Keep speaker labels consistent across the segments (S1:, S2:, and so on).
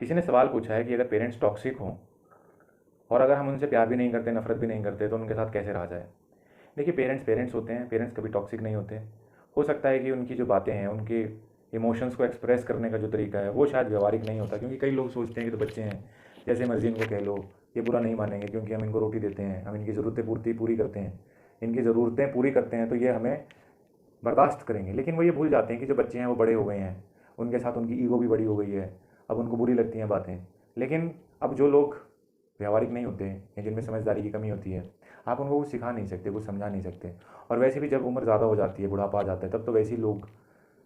S1: किसी ने सवाल पूछा है कि अगर पेरेंट्स टॉक्सिक हों और अगर हम उनसे प्यार भी नहीं करते, नफरत भी नहीं करते, तो उनके साथ कैसे रहा जाए। देखिए, पेरेंट्स पेरेंट्स होते हैं, पेरेंट्स कभी टॉक्सिक नहीं होते। हो सकता है कि उनकी जो बातें हैं, उनके इमोशंस को एक्सप्रेस करने का जो तरीका है वो शायद व्यवहारिक नहीं होता, क्योंकि कई लोग सोचते हैं कि तो बच्चे हैं, जैसे मर्जी इनको कह लो, ये बुरा नहीं मानेंगे क्योंकि हम इनको रोटी देते हैं, हम इनकी ज़रूरतें पूरी करते हैं, इनकी ज़रूरतें पूरी करते हैं, तो ये हमें बर्दाश्त करेंगे। लेकिन वो ये भूल जाते हैं कि जो बच्चे हैं वो बड़े हो गए हैं, उनके साथ उनकी ईगो भी बड़ी हो गई है, अब उनको बुरी लगती हैं बातें। लेकिन अब जो लोग व्यवहारिक नहीं होते या जिनमें समझदारी की कमी होती है, आप उनको कुछ सिखा नहीं सकते, कुछ समझा नहीं सकते। और वैसे भी जब उम्र ज़्यादा हो जाती है, बुढ़ापा आ जाता है, तब तो वैसे ही लोग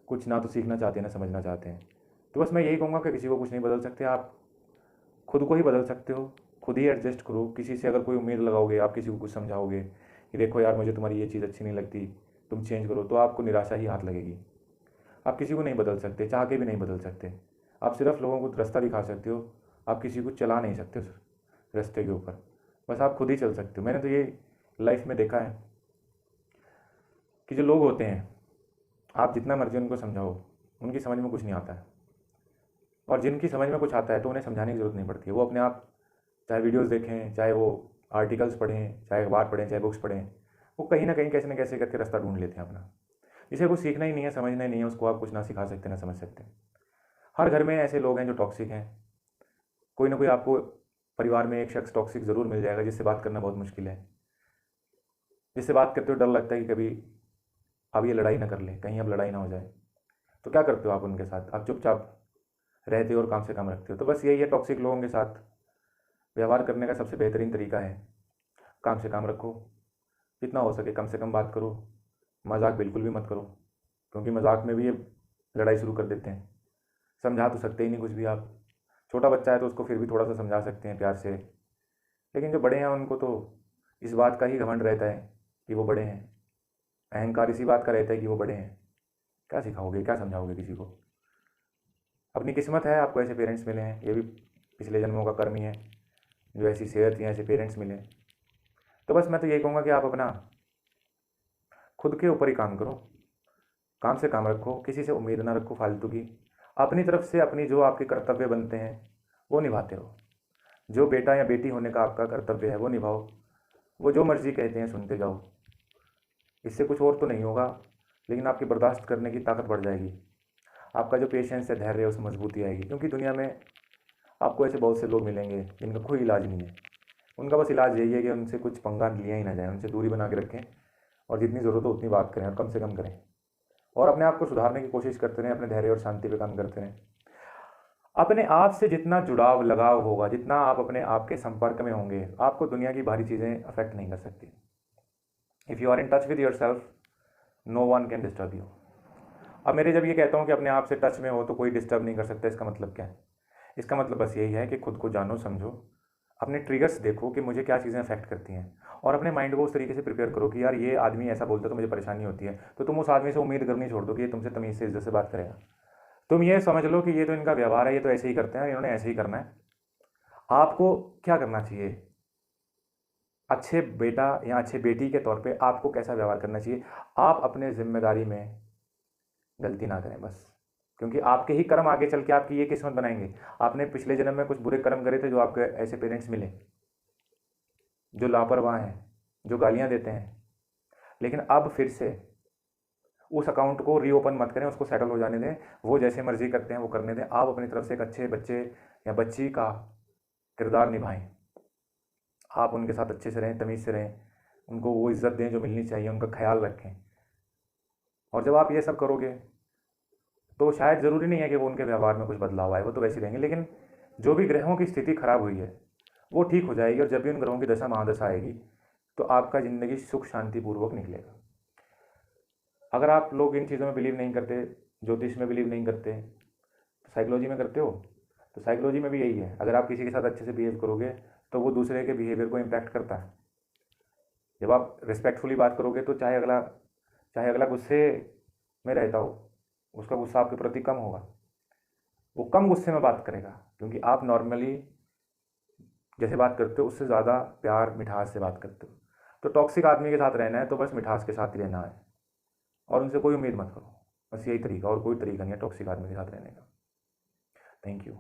S1: कुछ ना तो सीखना चाहते हैं ना समझना चाहते हैं। तो बस मैं यही कहूँगा कि किसी को कुछ नहीं बदल सकते, आप खुद को ही बदल सकते हो। खुद ही एडजस्ट करो। किसी से अगर कोई उम्मीद लगाओगे, आप किसी को कुछ समझाओगे कि देखो यार मुझे तुम्हारी ये चीज़ अच्छी नहीं लगती, तुम चेंज करो, तो आपको निराशा ही हाथ लगेगी। आप किसी को नहीं बदल सकते, चाह के भी नहीं बदल सकते। आप सिर्फ लोगों को रास्ता दिखा सकते हो, आप किसी को चला नहीं सकते उस रास्ते के ऊपर। बस आप खुद ही चल सकते हो। मैंने तो ये लाइफ में देखा है कि जो लोग होते हैं, आप जितना मर्जी उनको समझाओ, उनकी समझ में कुछ नहीं आता है। और जिनकी समझ में कुछ आता है तो उन्हें समझाने की ज़रूरत नहीं पड़ती है। वो अपने आप चाहे वीडियोस देखें, चाहे वो आर्टिकल्स पढ़ें, चाहे अखबार पढ़ें, चाहे बुक्स पढ़ें, वो कहीं ना कहीं कैसे न कैसे करके रास्ता ढूंढ लेते हैं अपना। जिसे कुछ सीखना ही नहीं है, समझना ही नहीं है, उसको आप कुछ ना सिखा सकते ना समझ सकते। हर घर में ऐसे लोग हैं जो टॉक्सिक हैं। कोई ना कोई आपको परिवार में एक शख्स टॉक्सिक ज़रूर मिल जाएगा जिससे बात करना बहुत मुश्किल है, जिससे बात करते हो डर लगता है कि कभी अब ये लड़ाई ना कर ले, कहीं अब लड़ाई ना हो जाए। तो क्या करते हो आप उनके साथ? आप चुपचाप रहते हो और काम से काम रखते हो। तो बस यही है, टॉक्सिक लोगों के साथ व्यवहार करने का सबसे बेहतरीन तरीका है काम से काम रखो, जितना हो सके कम से कम बात करो, मजाक बिल्कुल भी मत करो, क्योंकि मजाक में भी ये लड़ाई शुरू कर देते हैं। समझा तो सकते ही नहीं कुछ भी आप। छोटा बच्चा है तो उसको फिर भी थोड़ा सा समझा सकते हैं प्यार से, लेकिन जो बड़े हैं उनको तो इस बात का ही घमंड रहता है कि वो बड़े हैं। अहंकार इसी बात का रहता है कि वो बड़े हैं। क्या सिखाओगे, क्या समझाओगे किसी को? अपनी किस्मत है आपको ऐसे पेरेंट्स मिले हैं, ये भी पिछले जन्मों का कर्म ही है जो ऐसी सेहत या ऐसे पेरेंट्स मिले। तो बस मैं तो यही कहूँगा कि आप अपना खुद के ऊपर ही काम करो, काम से काम रखो, किसी से उम्मीद ना रखो फालतू की। अपनी तरफ से अपनी जो आपके कर्तव्य बनते हैं वो निभाते रहो। जो बेटा या बेटी होने का आपका कर्तव्य है वो निभाओ। वो जो मर्जी कहते हैं सुनते जाओ। इससे कुछ और तो नहीं होगा, लेकिन आपकी बर्दाश्त करने की ताकत बढ़ जाएगी। आपका जो पेशेंस है, धैर्य है, उसमें मजबूती आएगी। क्योंकि दुनिया में आपको ऐसे बहुत से लोग मिलेंगे जिनका कोई इलाज नहीं है। उनका बस इलाज यही है कि उनसे कुछ पंगा लिया ही ना जाए, उनसे दूरी बना के रखें और जितनी ज़रूरत हो उतनी बात करें और कम से कम करें। और अपने आप को सुधारने की कोशिश करते रहें, अपने धैर्य और शांति पे काम करते रहें। अपने आप से जितना जुड़ाव लगाव होगा, जितना आप अपने आप के संपर्क में होंगे, आपको दुनिया की भारी चीज़ें अफेक्ट नहीं कर सकती। If you are in touch with your self, no one can disturb you. अब मेरे जब ये कहता हूँ कि अपने आप से टच में हो तो कोई डिस्टर्ब नहीं कर सकता, इसका मतलब क्या है? इसका मतलब बस यही है कि खुद को जानो, समझो, अपने ट्रिगर्स देखो कि मुझे क्या चीज़ें अफेक्ट करती हैं, और अपने माइंड को उस तरीके से प्रिपेयर करो कि यार ये आदमी ऐसा बोलता है तो मुझे परेशानी होती है, तो तुम उस आदमी से उम्मीद करनी छोड़ दो कि ये तुमसे तमीज़ से इज्जत से बात करेगा। तुम ये समझ लो कि ये तो इनका व्यवहार है, ये तो ऐसे ही करते हैं, इन्होंने ऐसे ही करना है। आपको क्या करना चाहिए? अच्छे बेटा या अच्छे बेटी के तौर पे आपको कैसा व्यवहार करना चाहिए? आप अपने जिम्मेदारी में गलती ना करें बस, क्योंकि आपके ही कर्म आगे चल के आपकी ये किस्मत बनाएंगे। आपने पिछले जन्म में कुछ बुरे कर्म करे थे जो आपके ऐसे पेरेंट्स मिले जो लापरवाह हैं, जो गालियाँ देते हैं। लेकिन अब फिर से उस अकाउंट को रीओपन मत करें, उसको सेटल हो जाने दें। वो जैसे मर्जी करते हैं वो करने दें। आप अपनी तरफ से एक अच्छे बच्चे या बच्ची का किरदार निभाएं। आप उनके साथ अच्छे से रहें, तमीज़ से रहें, उनको वो इज़्ज़त दें जो मिलनी चाहिए, उनका ख्याल रखें। और जब आप ये सब करोगे तो शायद ज़रूरी नहीं है कि वो उनके व्यवहार में कुछ बदलाव आए, वो तो वैसे ही रहेंगे। लेकिन जो भी ग्रहों की स्थिति खराब हुई है वो ठीक हो जाएगी, और जब भी उन ग्रहों की दशा महादशा आएगी तो आपका ज़िंदगी सुख शांतिपूर्वक निकलेगा। अगर आप लोग इन चीज़ों में बिलीव नहीं करते, ज्योतिष में बिलीव नहीं करते, तो साइकोलॉजी में करते हो। तो साइकोलॉजी में भी यही है, अगर आप किसी के साथ अच्छे से बिहेव करोगे तो वो दूसरे के बिहेवियर को इम्पैक्ट करता है। जब आप रिस्पेक्टफुली बात करोगे तो चाहे अगला गुस्से में रहता हो, उसका गुस्सा आपके प्रति कम होगा, वो कम गुस्से में बात करेगा, क्योंकि आप नॉर्मली जैसे बात करते हो उससे ज़्यादा प्यार मिठास से बात करते हो। तो टॉक्सिक आदमी के साथ रहना है तो बस मिठास के साथ ही रहना है, और उनसे कोई उम्मीद मत करो। बस यही तरीका, और कोई तरीका नहीं है टॉक्सिक आदमी के साथ रहने का। Thank you.